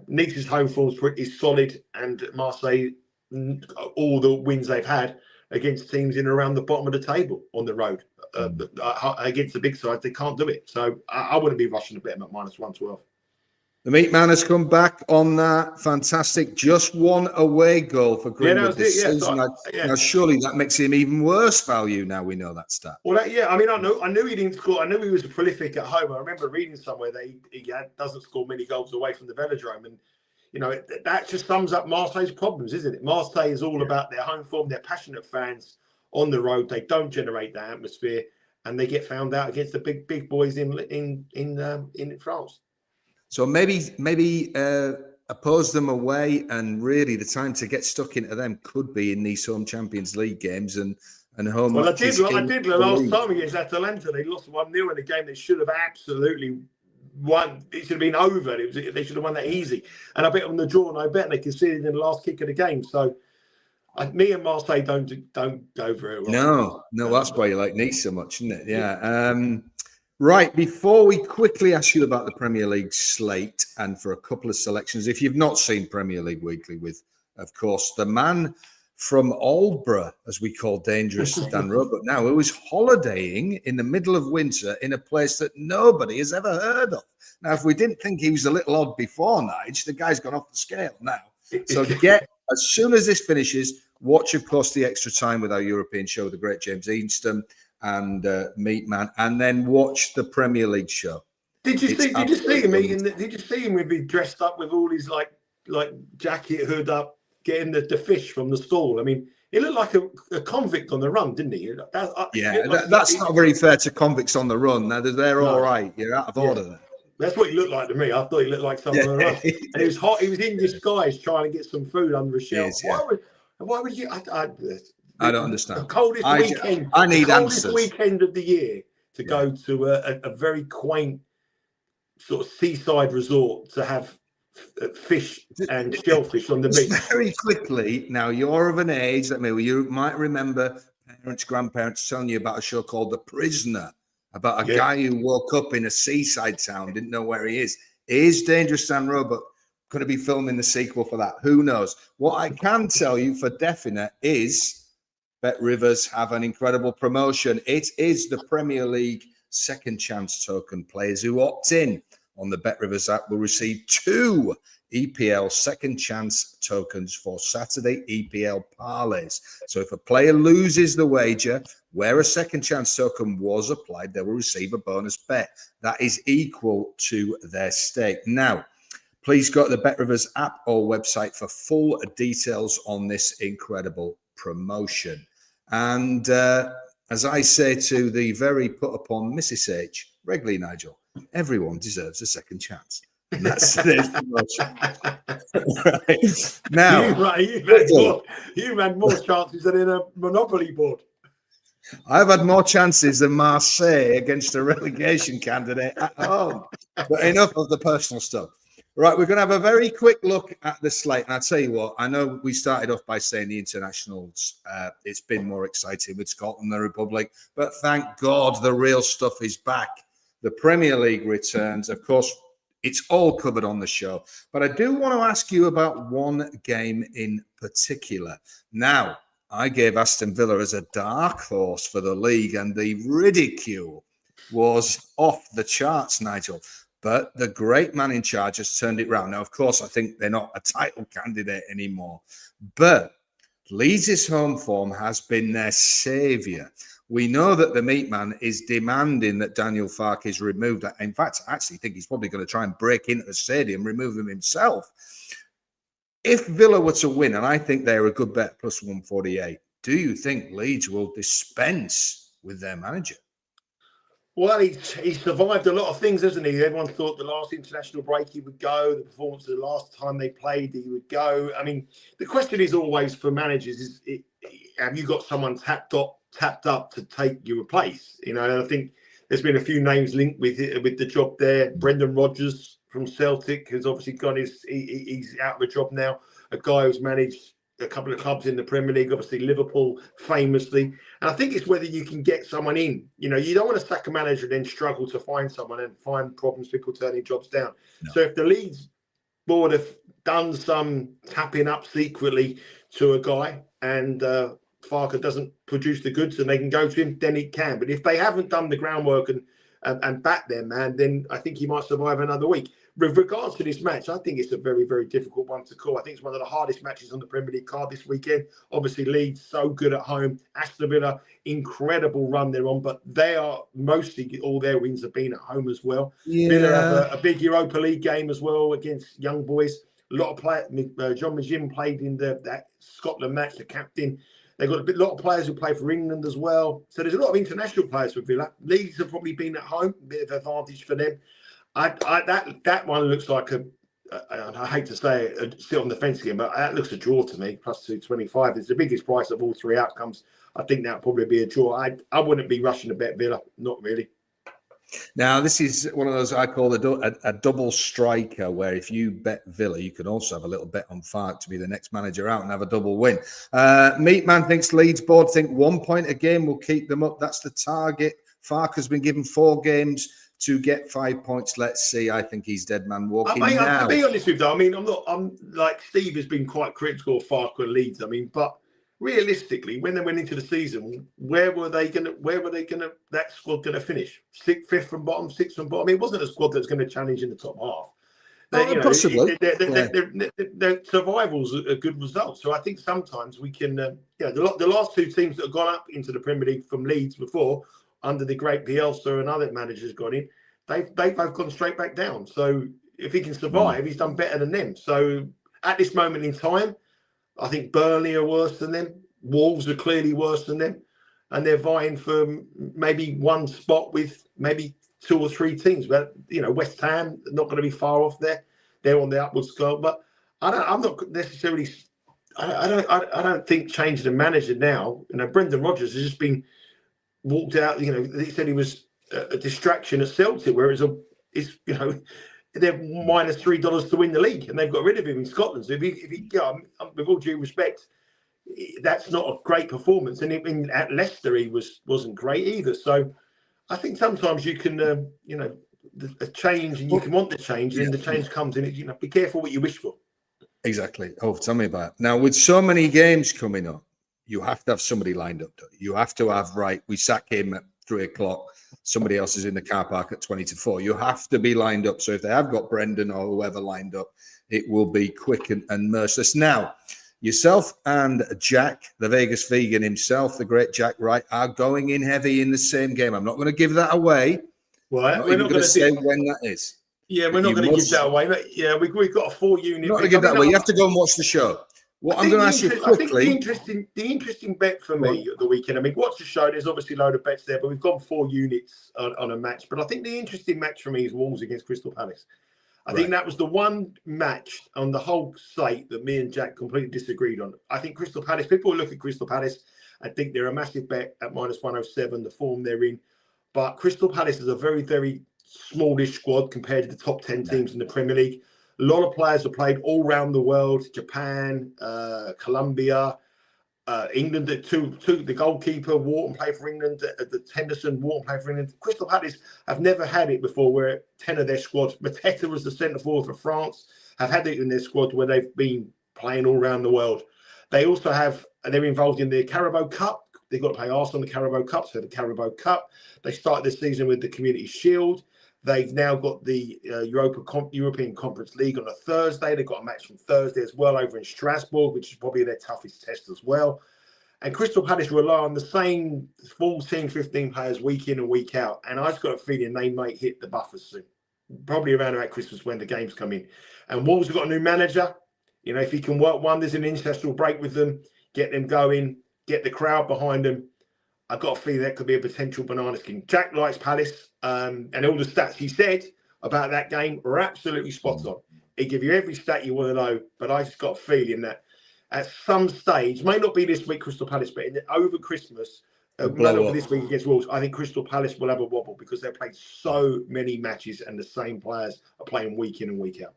Speaker 2: Nice's home form is solid, and Marseille, all the wins they've had against teams in and around the bottom of the table on the road, against the big sides, they can't do it. So I wouldn't be rushing to bet them at -112.
Speaker 1: The Meat Man has come back on that. Fantastic. Just 1 away goal for Greenwood this season. Now, surely that makes him even worse value now we know that stat.
Speaker 2: Well, I mean, I knew he didn't score. I knew he was prolific at home. I remember reading somewhere that he doesn't score many goals away from the Velodrome. And, that just sums up Marseille's problems, isn't it? Marseille is all about their home form, their passionate fans on the road. They don't generate that atmosphere, and they get found out against the big boys in France.
Speaker 1: So maybe oppose them away, and really the time to get stuck into them could be in these home Champions League games and home.
Speaker 2: Well, I did last time against Atalanta. They lost 1-0 in a game they should have absolutely won. It should have been over. They should have won that easy. And I bet on the draw, and I bet they conceded in the last kick of the game. So me and Marseille don't go very well.
Speaker 1: No, that's why you like Nice so much, isn't it? Yeah. Right, before we quickly ask you about the Premier League slate and for a couple of selections, if you've not seen Premier League Weekly with, of course, the man from Aldborough, as we call Dangerous Dan Robert now, who is holidaying in the middle of winter in a place that nobody has ever heard of. Now, if we didn't think he was a little odd before, Nigel, the guy's gone off the scale now. So as soon as this finishes, watch, of course, the Extra Time with our European show, the great James Easton and Meatman, and then watch the Premier League show.
Speaker 2: Did you see him with he dressed up with all his like jacket, hood up, getting the fish from the stall? I mean, he looked like a convict on the run, didn't he?
Speaker 1: That's not very fair to convicts on the run. Now they're all right. You're out of order there.
Speaker 2: That's what he looked like to me. I thought he looked like someone on the run. And he was hot. He was in disguise trying to get some food under a shelf. Why would you?
Speaker 1: I don't understand.
Speaker 2: The coldest weekend.
Speaker 1: I need
Speaker 2: answers.
Speaker 1: The
Speaker 2: coldest weekend of the year to go to a very quaint sort of seaside resort to have fish and shellfish on the beach.
Speaker 1: Very quickly, now you're of an age that maybe you might remember parents, grandparents telling you about a show called The Prisoner, about a guy who woke up in a seaside town, didn't know where he is. Is Dangerous Dan Robert going to be filming the sequel for that? Who knows? What I can tell you for definite is Bet Rivers have an incredible promotion. It is the Premier League second chance token. Players who opt in on the Bet Rivers app will receive 2 EPL second chance tokens for Saturday EPL parlays. So if a player loses the wager where a second chance token was applied, they will receive a bonus bet that is equal to their stake. Now, please go to the Bet Rivers app or website for full details on this incredible promotion. And as I say to the very put upon Mrs. H regularly, Nigel, everyone deserves a second chance. And that's today's promotion. Right. Now,
Speaker 2: you've had more chances than in a Monopoly board.
Speaker 1: I've had more chances than Marseille against a relegation candidate at home. But enough of the personal stuff. Right, we're going to have a very quick look at the slate. And I'll tell you what, I know we started off by saying the internationals, it's been more exciting with Scotland and the Republic, but thank God the real stuff is back. The Premier League returns. Of course, it's all covered on the show. But I do want to ask you about one game in particular. Now, I gave Aston Villa as a dark horse for the league, and the ridicule was off the charts, Nigel. But the great man in charge has turned it round. Now, of course, I think they're not a title candidate anymore. But Leeds' home form has been their saviour. We know that the meat man is demanding that Daniel Farke is removed. In fact, I actually think he's probably going to try and break into the stadium, remove him himself. If Villa were to win, and I think they're a good bet, plus 148, do you think Leeds will dispense with their manager?
Speaker 2: Well, he's survived a lot of things, hasn't he? Everyone thought the last international break he would go. The performance of the last time they played, he would go. I mean, the question is always for managers: have you got someone tapped up to take your place? You know, and I think there's been a few names linked with the job there. Brendan Rodgers from Celtic has obviously got he's out of a job now. A guy who's managed a couple of clubs in the Premier League, obviously Liverpool famously. And I think it's whether you can get someone in. You know, you don't want to sack a manager and then struggle to find someone and find problems, people turning jobs down. No. So if the Leeds board have done some tapping up secretly to a guy and Farke doesn't produce the goods and they can go to him, then it can. But if they haven't done the groundwork and back their man, then I think he might survive another week. With regards to this match, I think it's a very, very difficult one to call. I think it's one of the hardest matches on the Premier League card this weekend. Obviously, Leeds, so good at home. Aston Villa, incredible run they're on, but they are mostly, all their wins have been at home as well. Yeah. Villa have a big Europa League game as well against young boys. A lot of players. John Majin played in that Scotland match, the captain. They've got a lot of players who play for England as well. So there's a lot of international players for Villa. Leeds have probably been at home, a bit of advantage for them. That one looks like I hate to say it, sit on the fence again, but that looks a draw to me. Plus 225 is the biggest price of all three outcomes. I think that'll probably be a draw. I wouldn't be rushing to bet Villa, not really.
Speaker 1: Now, this is one of those I call a double striker, where if you bet Villa, you can also have a little bet on Farke to be the next manager out and have a double win. Meatman thinks Leeds board think 1 point a game will keep them up. That's the target. Farke has been given 4 games to get 5 points. Let's see. I think he's dead man walking now.
Speaker 2: I'll be honest with you. I mean, I'm like Steve has been quite critical of Farke and Leeds. I mean, but realistically, when they went into the season, where were they gonna that squad gonna finish? 6th, 5th from bottom, 6th from bottom. I mean, it wasn't a squad that was going to challenge in the top half.
Speaker 1: Possibly.
Speaker 2: Their survival's a good result. So I think sometimes we can, the last 2 teams that have gone up into the Premier League from Leeds before, under the great Bielsa and other managers got in, they've both gone straight back down. So if he can survive, he's done better than them. So at this moment in time, I think Burnley are worse than them. Wolves are clearly worse than them. And they're vying for maybe one spot with maybe 2 or 3 teams. But, West Ham, not going to be far off there. They're on the upward scale. But I'm not necessarily... I don't think changing the manager now... Brendan Rodgers has just been walked out. He said he was a distraction at Celtic, where they're minus $3 to win the league, and they've got rid of him in Scotland. So if he with all due respect, that's not a great performance. And at Leicester, he wasn't great either. So I think sometimes you can, a change, and you can want the change, and the change comes in. Be careful what you wish for.
Speaker 1: Exactly. Oh, tell me about it. Now, with so many games coming up, you have to have somebody lined up. You have to have, right, we sack him at 3:00. Somebody else is in the car park at 4:20. You have to be lined up. So if they have got Brendan or whoever lined up, it will be quick and merciless. Now, yourself and Jack, the Vegas vegan himself, the great Jack Wright, are going in heavy in the same game. I'm not going to give that away.
Speaker 2: Well,
Speaker 1: we're not going to say when that is.
Speaker 2: Yeah, we're not going to give that away. Yeah, we've got a 4-unit.
Speaker 1: Not going to give that away. You have to go and watch the show. What I'm going to ask you quickly.
Speaker 2: I think the interesting bet for me at the weekend, I mean, watch the show. There's obviously a load of bets there, but we've gone 4 units on a match. But I think the interesting match for me is Wolves against Crystal Palace. I think that was the one match on the whole slate that me and Jack completely disagreed on. I think Crystal Palace, people look at Crystal Palace and think they're a massive bet at minus 107, the form they're in. But Crystal Palace is a very, very smallish squad compared to the top 10 teams in the Premier League. A lot of players have played all around the world: Japan, Colombia, England. The goalkeeper, Wharton, played for England. The Henderson, Wharton, played for England. Crystal Palace have never had it before, where 10 of their squad, Mateta was the centre forward for France, have had it in their squad where they've been playing all around the world. They also they're involved in the Carabao Cup. They've got to play Arsenal in the Carabao Cup, so the Carabao Cup. They started this season with the Community Shield. They've now got the European Conference League on a Thursday. They've got a match from Thursday as well over in Strasbourg, which is probably their toughest test as well. And Crystal Palace rely on the same 14, 15 players week in and week out. And I've got a feeling they might hit the buffers soon, probably around about Christmas when the games come in. And Wolves have got a new manager. If he can work wonders in an international break with them, get them going, get the crowd behind them, I've got a feeling that could be a potential banana skin. Jack likes Palace, and all the stats he said about that game are absolutely spot on. He give you every stat you want to know, but I just got a feeling that at some stage, may not be this week, Crystal Palace, but over Christmas, this week against Wolves, I think Crystal Palace will have a wobble because they've played so many matches and the same players are playing week in and week out.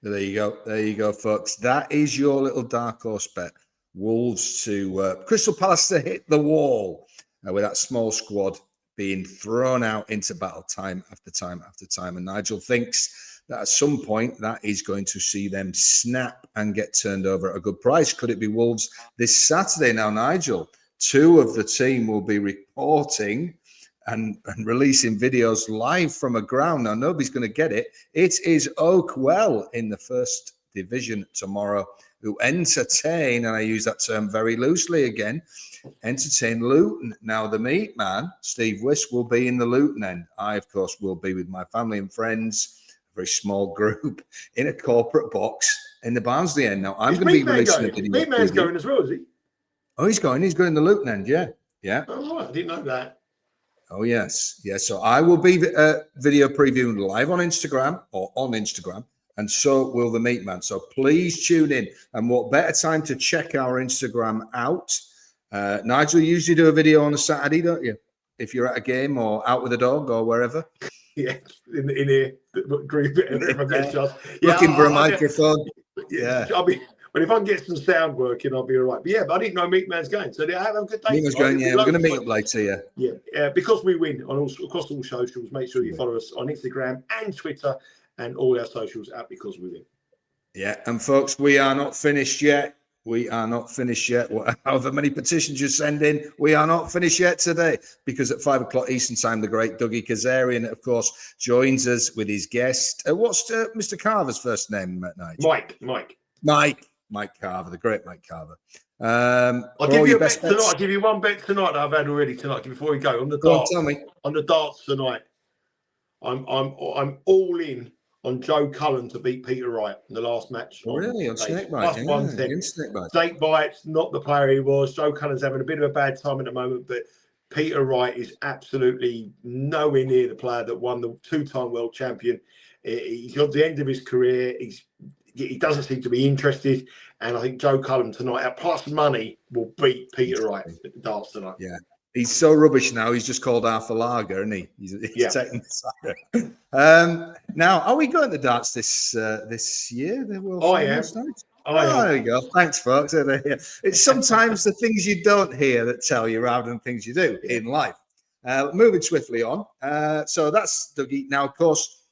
Speaker 1: There you go. There you go, folks. That is your little dark horse bet. Wolves to Crystal Palace to hit the wall with that small squad being thrown out into battle time after time after time. And Nigel thinks that at some point that is going to see them snap and get turned over at a good price. Could it be Wolves this Saturday? Now, Nigel, 2 of the team will be reporting and releasing videos live from a ground. Now, nobody's going to get it. It is Oakwell in the first division tomorrow, who entertain, and I use that term very loosely again, entertain Luton. Now, the meat man, Steve Wiss, will be in the Luton end. I, of course, will be with my family and friends very small group in a corporate box in the Barnsley end. Now, I'm going to be releasing a video.
Speaker 2: Meatman's going as well, is he?
Speaker 1: Oh, he's going in the Luton end, yeah. Yeah.
Speaker 2: Oh, right. I didn't know that.
Speaker 1: Oh, yes. Yeah, so I will be video previewing live on Instagram, and so will the Meatman. So please tune in. And what better time to check our Instagram out? Nigel, you usually do a video on a Saturday, don't you? If you're at a game or out with a dog or wherever.
Speaker 2: Yeah, in here.
Speaker 1: Looking for a microphone.
Speaker 2: Yeah. But if I can get some sound working, I'll be all right. But yeah, but I didn't know Meatman's going. So have a good day.
Speaker 1: Meatman's going, yeah. We're going to meet up later, yeah.
Speaker 2: Yeah, because we win across all socials. Make sure you follow us on Instagram and Twitter and all our socials at Because We Win.
Speaker 1: Yeah, and folks, we are not finished yet. We are not finished yet. However many petitions you send in, we are not finished yet today, because at 5 o'clock Eastern time, the great Dougie Kazarian, of course, joins us with his guest. What's Mr. Carver's first name, Nigel? Mike Carver, the great Mike Carver.
Speaker 2: I'll give you a bet tonight. I'll give you one bet tonight that I've had already tonight. Before we go on the darts,
Speaker 1: tell me.
Speaker 2: On the darts tonight, I'm all in on Joe Cullen to beat Peter Wright in the last match.
Speaker 1: Really? On Snakebite?
Speaker 2: Plus 110. Snakebite's not the player he was. Joe Cullen's having a bit of a bad time at the moment, but Peter Wright is absolutely nowhere near the player that won the two-time world champion. He's got the end of his career. He doesn't seem to be interested. And I think Joe Cullen tonight, at plus money, will beat Peter Wright at the darts tonight.
Speaker 1: Yeah. He's so rubbish now. He's just called half a lager, isn't he? He's taking the cider. Now, are we going to darts this year?
Speaker 2: I am.
Speaker 1: There you go. Thanks, folks. It's sometimes the things you don't hear that tell you rather than things you do in life. Moving swiftly on. So that's Dougie. Now, of course,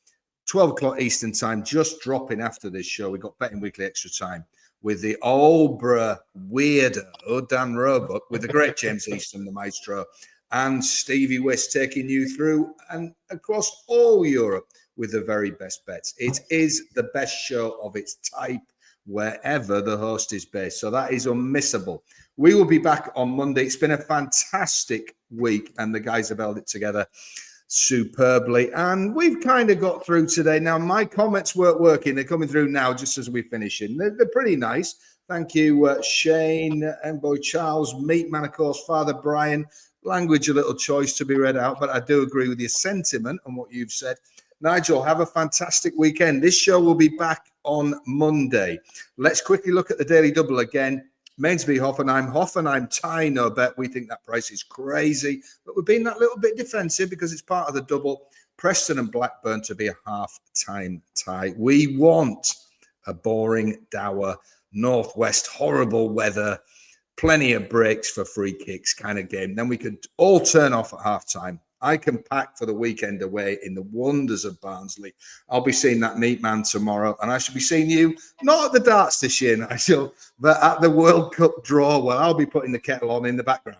Speaker 1: 12 o'clock Eastern time, just dropping after this show. We got Betting Weekly Extra Time with the Aldborough weirdo, Dan Roebuck, with the great James Easton, the maestro, and Stevie West taking you through and across all Europe with the very best bets. It is the best show of its type wherever the host is based. So that is unmissable. We will be back on Monday. It's been a fantastic week, and the guys have held it together superbly, and we've kind of got through today. Now, my comments weren't working. They're coming through now just as we finish in. They're pretty nice. Thank you, Shane, Embo Charles, Meatman, of course, Father Brian. Language a little choice to be read out, but I do agree with your sentiment on what you've said. Nigel, have a fantastic weekend. This show will be back on Monday. Let's quickly look at the Daily Double again. Mainz v Hoffenheim. Hoffenheim tie, no bet. We think that price is crazy, but we're being that little bit defensive because it's part of the double. Preston and Blackburn to be a half-time tie. We want a boring, dour, northwest, horrible weather, plenty of breaks for free kicks kind of game. Then we could all turn off at half-time. I can pack for the weekend away in the wonders of Barnsley. I'll be seeing that Meatman tomorrow, and I should be seeing you, not at the darts this year, Nigel, but at the World Cup draw, where I'll be putting the kettle on in the background.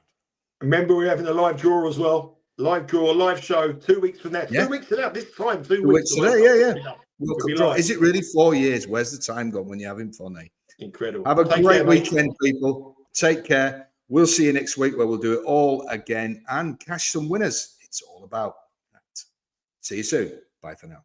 Speaker 2: Remember, we're having a live draw as well. Live draw, live show, 2 weeks from now.
Speaker 1: Yeah.
Speaker 2: 2 weeks from now, this time, 2
Speaker 1: weeks today, yeah. World Cup draw. Is it really 4 years? Where's the time gone when you're having fun, eh?
Speaker 2: Incredible.
Speaker 1: Have a great weekend, people. Take care. We'll see you next week, where we'll do it all again and cash some winners. It's all about that. See you soon. Bye for now.